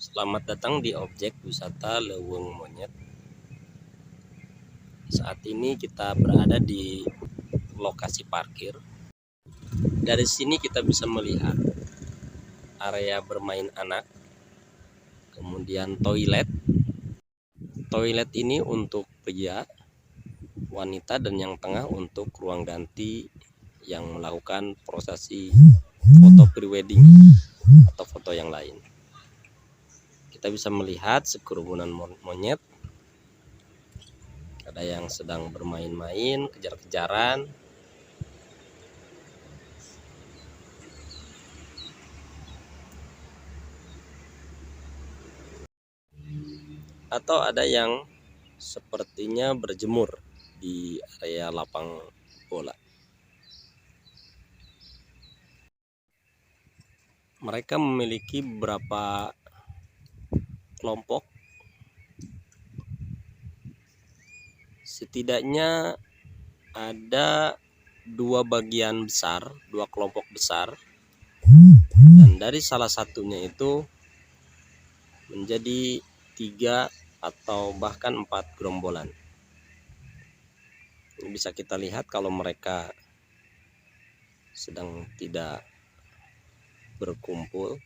Selamat datang di objek wisata Leuweung Monyet. Saat ini kita berada di lokasi parkir. Dari sini kita bisa melihat area bermain anak, kemudian toilet. Toilet ini untuk pria, wanita, dan yang tengah untuk ruang ganti yang melakukan prosesi foto prewedding atau foto yang lain. Kita bisa melihat sekerumunan monyet. Ada yang sedang bermain-main, kejar-kejaran. Atau ada yang sepertinya berjemur di area lapang bola. Mereka memiliki beberapa kelompok. Setidaknya ada dua kelompok besar, dan dari salah satunya itu menjadi 3 atau bahkan 4 gerombolan. Ini bisa kita lihat kalau mereka sedang tidak berkumpul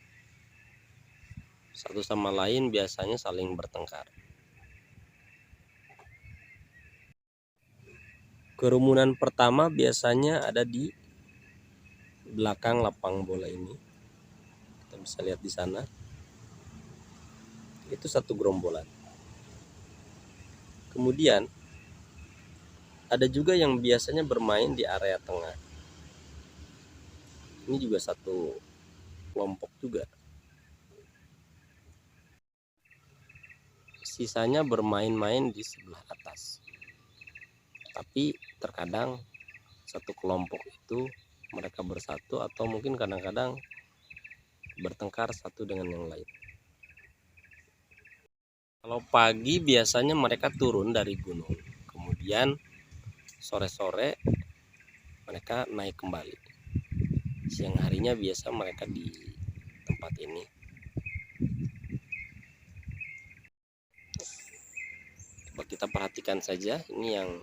satu sama lain, biasanya saling bertengkar. Kerumunan pertama biasanya ada di belakang lapang bola ini. Kita bisa lihat di sana. Itu satu gerombolan. Kemudian ada juga yang biasanya bermain di area tengah. Ini juga satu kelompok juga. Sisanya bermain-main di sebelah atas. Tapi terkadang satu kelompok itu mereka bersatu, atau mungkin kadang-kadang bertengkar satu dengan yang lain. Kalau pagi biasanya mereka turun dari gunung, kemudian sore-sore mereka naik kembali. Siang harinya biasa mereka di tempat ini. Coba kita perhatikan saja, ini yang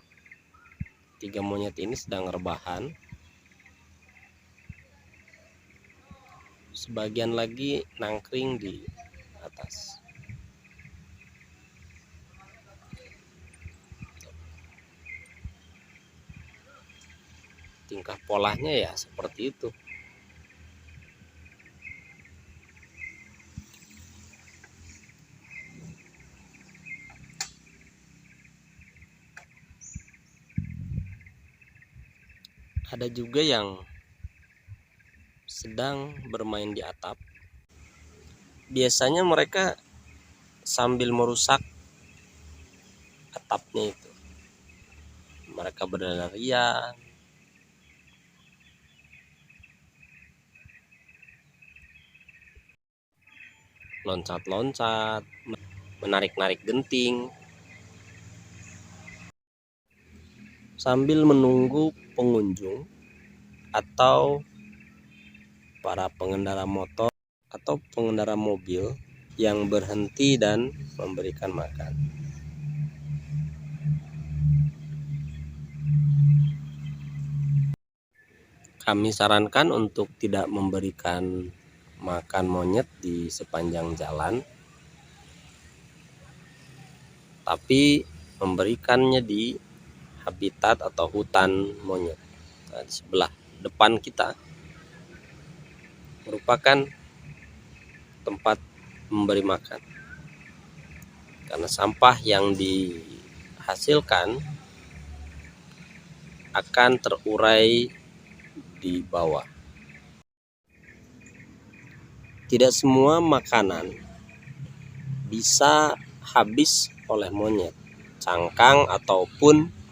3 monyet ini sedang rebahan. Sebagian lagi nangkring di atas. Tingkah polanya ya seperti itu. Ada juga yang sedang bermain di atap. Biasanya mereka sambil merusak atapnya itu. Mereka berlarian, loncat-loncat, menarik-narik genting, sambil menunggu pengunjung atau para pengendara motor atau pengendara mobil yang berhenti dan memberikan makan. Kami sarankan untuk tidak memberikan makan monyet di sepanjang jalan, tapi memberikannya di habitat atau hutan monyet. Nah, di sebelah depan kita merupakan tempat memberi makan, karena sampah yang dihasilkan akan terurai di bawah. Tidak semua makanan bisa habis oleh monyet. Cangkang ataupun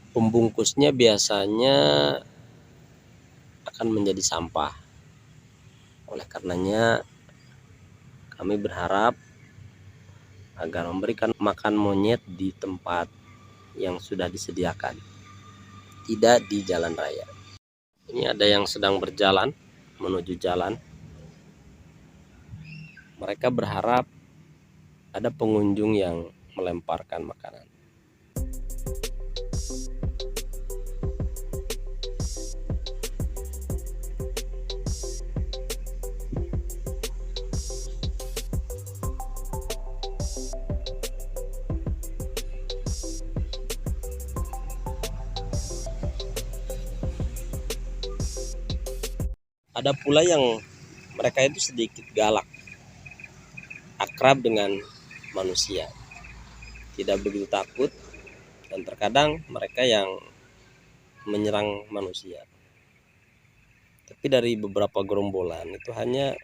pembungkusnya biasanya akan menjadi sampah. Oleh karenanya kami berharap agar memberikan makan monyet di tempat yang sudah disediakan, tidak di jalan raya. Ini ada yang sedang berjalan menuju jalan. Mereka berharap ada pengunjung yang melemparkan makanan. Ada pula yang mereka itu sedikit galak, akrab dengan manusia, tidak begitu takut, dan terkadang mereka yang menyerang manusia. Tapi dari beberapa gerombolan itu hanya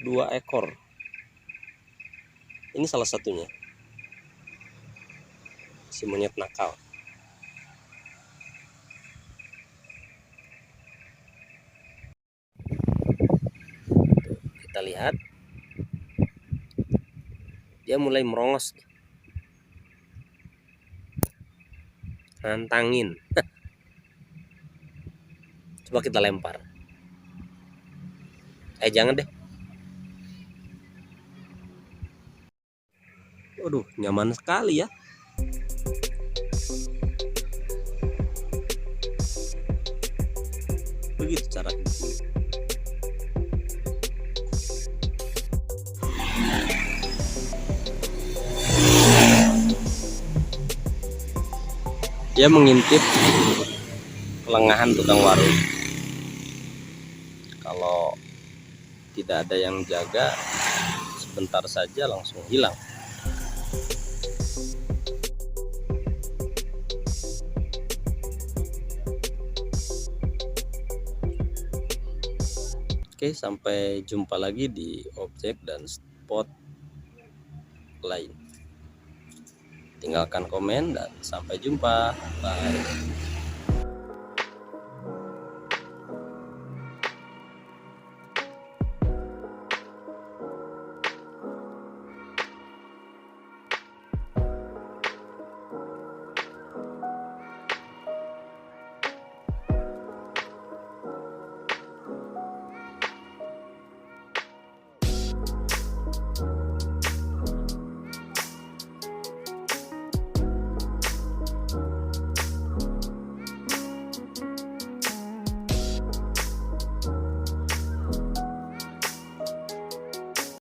2 ekor. Ini salah satunya, si monyet nakal. Kita lihat, dia mulai merongos, nantangin. Coba kita lempar. Jangan deh. Waduh, nyaman sekali ya. Begitu cara hidupnya. Dia mengintip kelengahan tukang warung. Kalau tidak ada yang jaga, sebentar saja langsung hilang. Oke, sampai jumpa lagi di objek dan spot lain. Tinggalkan komen dan sampai jumpa. Bye.